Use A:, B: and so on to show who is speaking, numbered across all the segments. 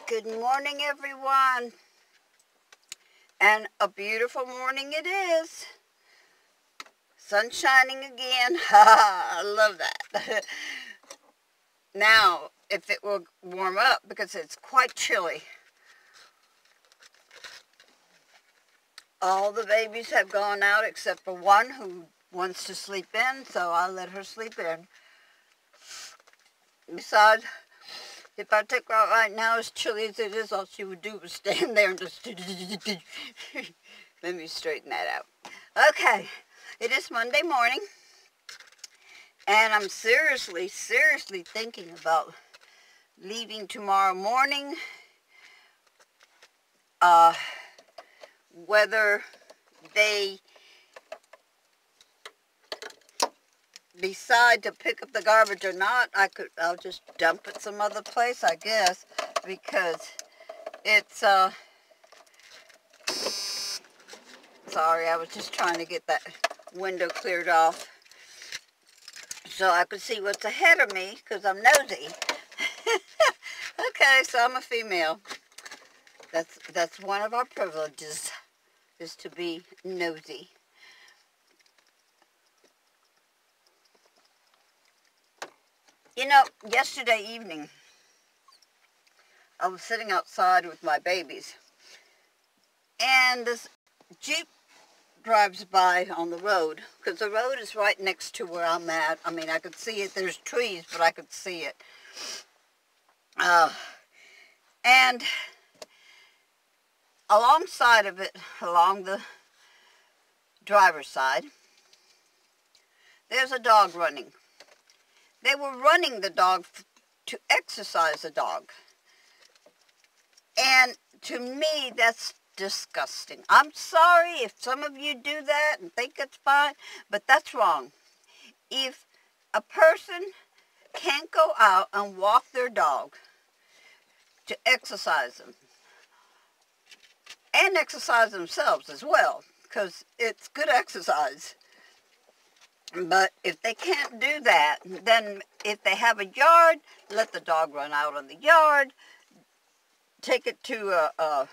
A: Good morning, everyone. And a beautiful morning it is. Sun shining again. I love that. Now, if it will warm up, because it's quite chilly. All the babies have gone out except for one who wants to sleep in, so I'll let her sleep in. Besides, if I took her out right now, as chilly as it is, all she would do was stand there and just... Let me straighten that out. Okay, it is Monday morning, and I'm seriously thinking about leaving tomorrow morning. Whether they decide to pick up the garbage or not, I'll just dump it some other place, I guess, because it's sorry, I was just trying to get that window cleared off so I could see what's ahead of me, because I'm nosy. Okay, so I'm a female. That's one of our privileges, is to be nosy. You know, yesterday evening, I was sitting outside with my babies, and this Jeep drives by on the road, because the road is right next to where I'm at. I mean, I could see it. There's trees, but I could see it. And alongside of it, along the driver's side, there's a dog running. They were running the dog to exercise the dog. And to me, that's disgusting. I'm sorry if some of you do that and think it's fine, but that's wrong. If a person can't go out and walk their dog to exercise them, and exercise themselves as well, because it's good exercise. But if they can't do that, then if they have a yard, let the dog run out in the yard. Take it to a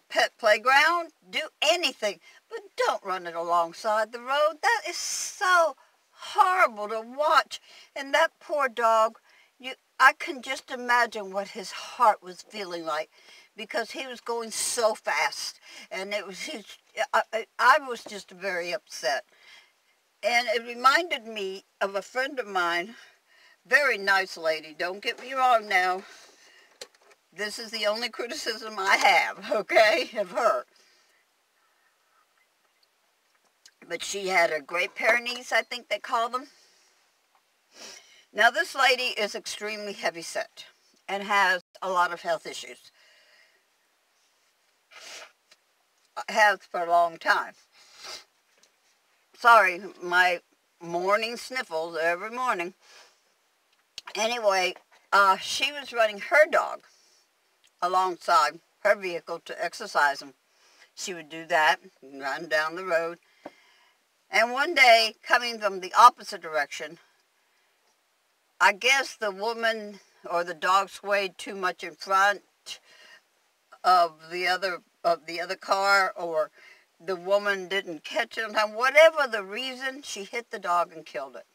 A: pet playground. Do anything, but don't run it alongside the road. That is so horrible to watch. And that poor dog, I can just imagine what his heart was feeling like, because he was going so fast, and I was just very upset. And it reminded me of a friend of mine, very nice lady, don't get me wrong now. This is the only criticism I have, okay, of her. But she had a Great Pyrenees, I think they call them. Now, this lady is extremely heavy-set and has a lot of health issues. Has for a long time. Sorry, my morning sniffles every morning. Anyway, she was running her dog alongside her vehicle to exercise him. She would do that, run down the road. And one day, coming from the opposite direction, I guess the woman or the dog swayed too much in front of the other car, or the woman didn't catch it on time. Whatever the reason, she hit the dog and killed it.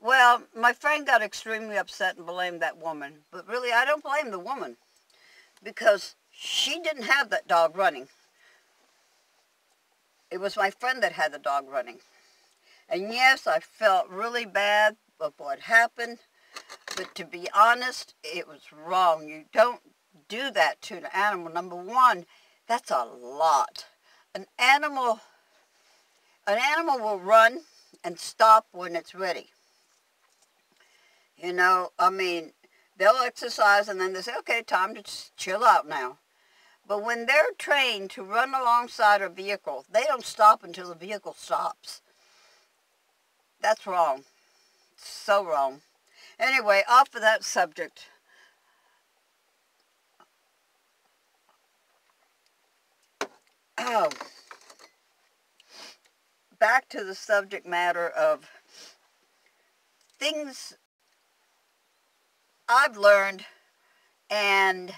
A: Well, my friend got extremely upset and blamed that woman. But really, I don't blame the woman, because she didn't have that dog running. It was my friend that had the dog running. And yes, I felt really bad of what happened, but to be honest, it was wrong. You don't do that to an animal. Number one, that's a lot. An animal will run and stop when it's ready. You know, I mean, they'll exercise and then they say, okay, time to just chill out now. But when they're trained to run alongside a vehicle, they don't stop until the vehicle stops. That's wrong. So wrong. Anyway, off of that subject. Oh, back to the subject matter of things I've learned, and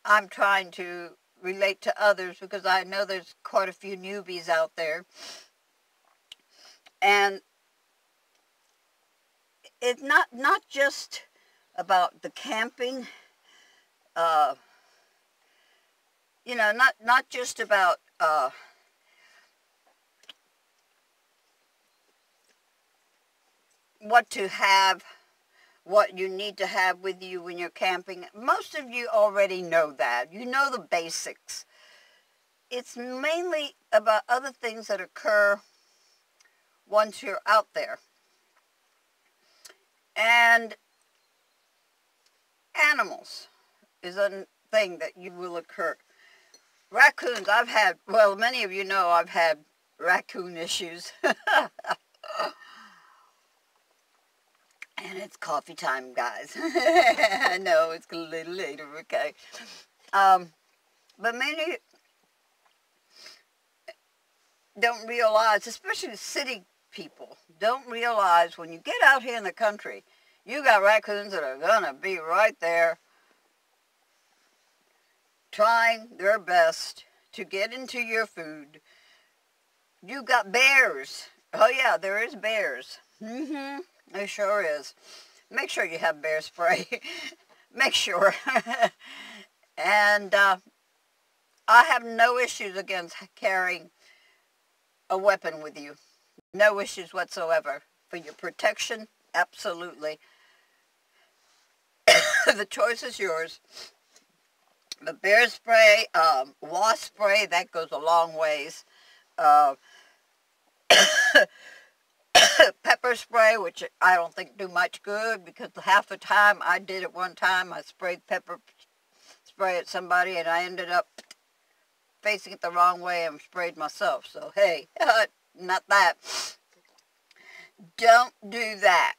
A: I'm trying to relate to others because I know there's quite a few newbies out there. And it's not just about the camping, uh, you know, not just about what to have, what you need to have with you when you're camping. Most of you already know that. You know the basics. It's mainly about other things that occur once you're out there. And animals is a thing that you will occur. Raccoons, I've had, well, many of you know I've had raccoon issues. And it's coffee time, guys. I know it's a little later, okay. But many don't realize, especially city people, don't realize when you get out here in the country, you got raccoons that are going to be right there trying their best to get into your food. You got bears. Oh yeah, there is bears. It sure is. Make sure you have bear spray. Make sure. And I have no issues against carrying a weapon with you. No issues whatsoever. For your protection, absolutely. The choice is yours. But bear spray, wasp spray, that goes a long ways. Pepper spray, which I don't think do much good, because half the time I did it one time, I sprayed pepper spray at somebody and I ended up facing it the wrong way and sprayed myself. So hey, not that. Don't do that.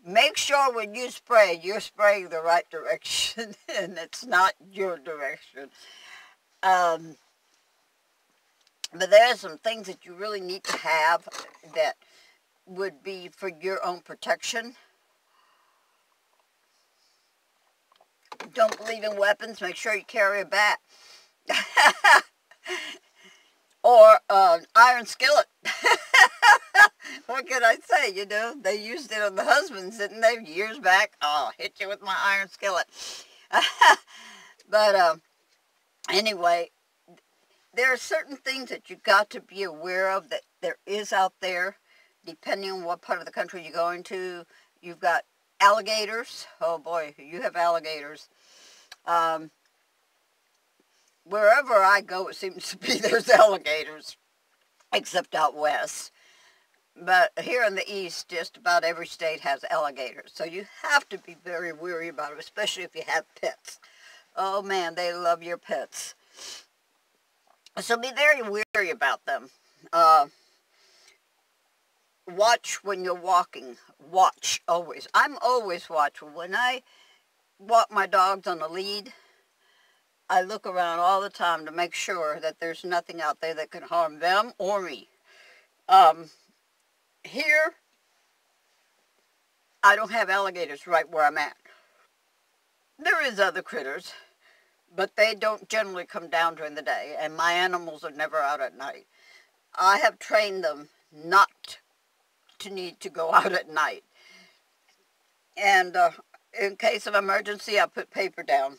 A: Make sure when you spray, you're spraying the right direction and it's not your direction. But there are some things that you really need to have that would be for your own protection. Don't believe in weapons. Make sure you carry a bat. Or an iron skillet. What can I say, you know? They used it on the husbands, didn't they, years back? Oh, hit you with my iron skillet. But anyway, there are certain things that you've got to be aware of that there is out there, depending on what part of the country you're going to. You've got alligators. Oh boy, you have alligators. Wherever I go, it seems to be there's alligators, except out west. But here in the east, just about every state has alligators. So you have to be very wary about them, especially if you have pets. Oh man, they love your pets. So be very wary about them. Watch when you're walking. Watch always. I'm always watchful. When I walk my dogs on the lead, I look around all the time to make sure that there's nothing out there that can harm them or me. Here, I don't have alligators right where I'm at. There is other critters, but they don't generally come down during the day, and my animals are never out at night. I have trained them not to need to go out at night. And in case of emergency, I put paper down.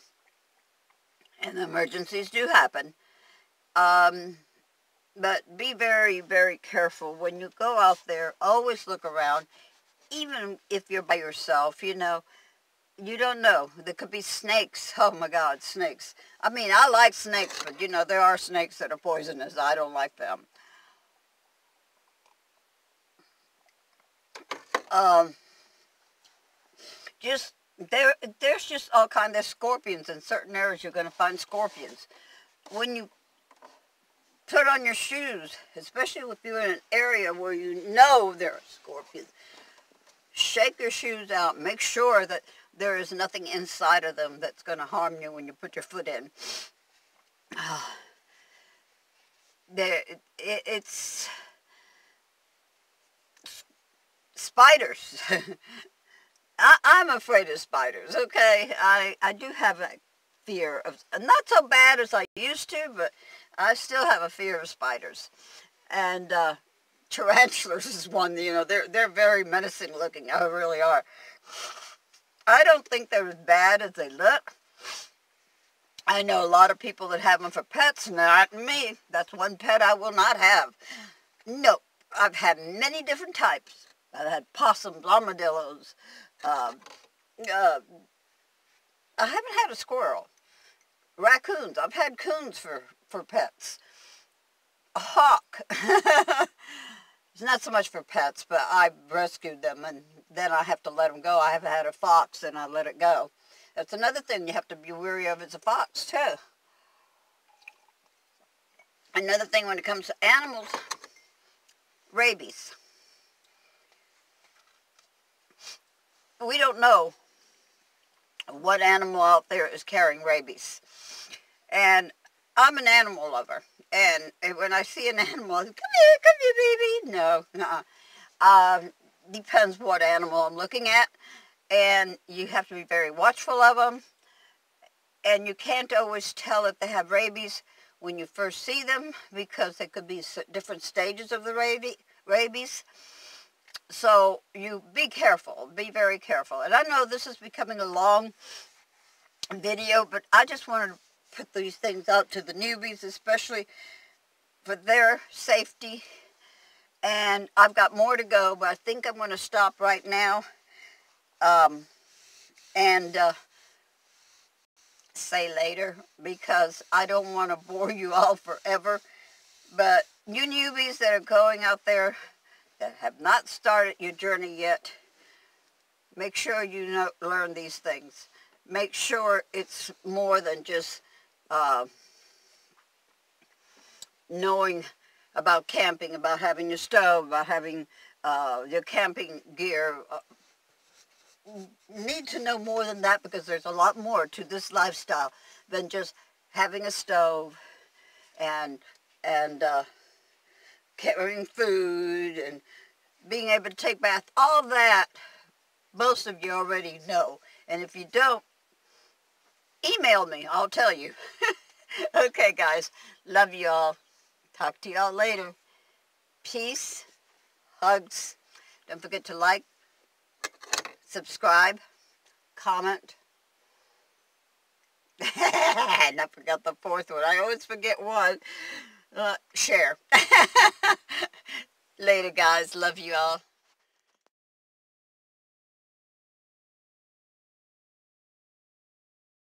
A: And emergencies do happen. But be very, very careful. When you go out there, always look around. Even if you're by yourself, you know, you don't know. There could be snakes. Oh my God, snakes. I mean, I like snakes, but you know, there are snakes that are poisonous. I don't like them. There's just all kinds of scorpions. In certain areas you're going to find scorpions. When you put on your shoes, especially if you're in an area where you know there are scorpions, shake your shoes out. Make sure that there is nothing inside of them that's going to harm you when you put your foot in. It's spiders. I'm afraid of spiders, okay? I do have a fear of, not so bad as I used to, but I still have a fear of spiders. And tarantulas is one, you know, they're very menacing looking. They really are. I don't think they're as bad as they look. I know a lot of people that have them for pets, not me. That's one pet I will not have. No, I've had many different types. I've had possums, armadillos. Uh, uh, I haven't had a squirrel. Raccoons. I've had coons for pets. A hawk. It's not so much for pets, but I rescued them, and then I have to let them go. I have had a fox, and I let it go. That's another thing you have to be wary of, is a fox, too. Another thing when it comes to animals, rabies. We don't know what animal out there is carrying rabies. And I'm an animal lover. And when I see an animal, come here, baby. No, depends what animal I'm looking at. And you have to be very watchful of them. And you can't always tell if they have rabies when you first see them, because there could be different stages of the rabies. So you be careful, be very careful. And I know this is becoming a long video, but I just wanted to put these things out to the newbies, especially for their safety. And I've got more to go, but I think I'm going to stop right now and say later, because I don't want to bore you all forever. But you newbies that are going out there that have not started your journey yet, make sure you learn these things. Make sure it's more than just knowing about camping, about having your stove, about having your camping gear. Need to know more than that, because there's a lot more to this lifestyle than just having a stove and carrying food and being able to take baths. All that, most of you already know. And if you don't, email me. I'll tell you. Okay, guys. Love you all. Talk to y'all later. Peace. Hugs. Don't forget to like, subscribe, comment. And I forgot the fourth one. I always forget one. Share. Later, guys. Love you all.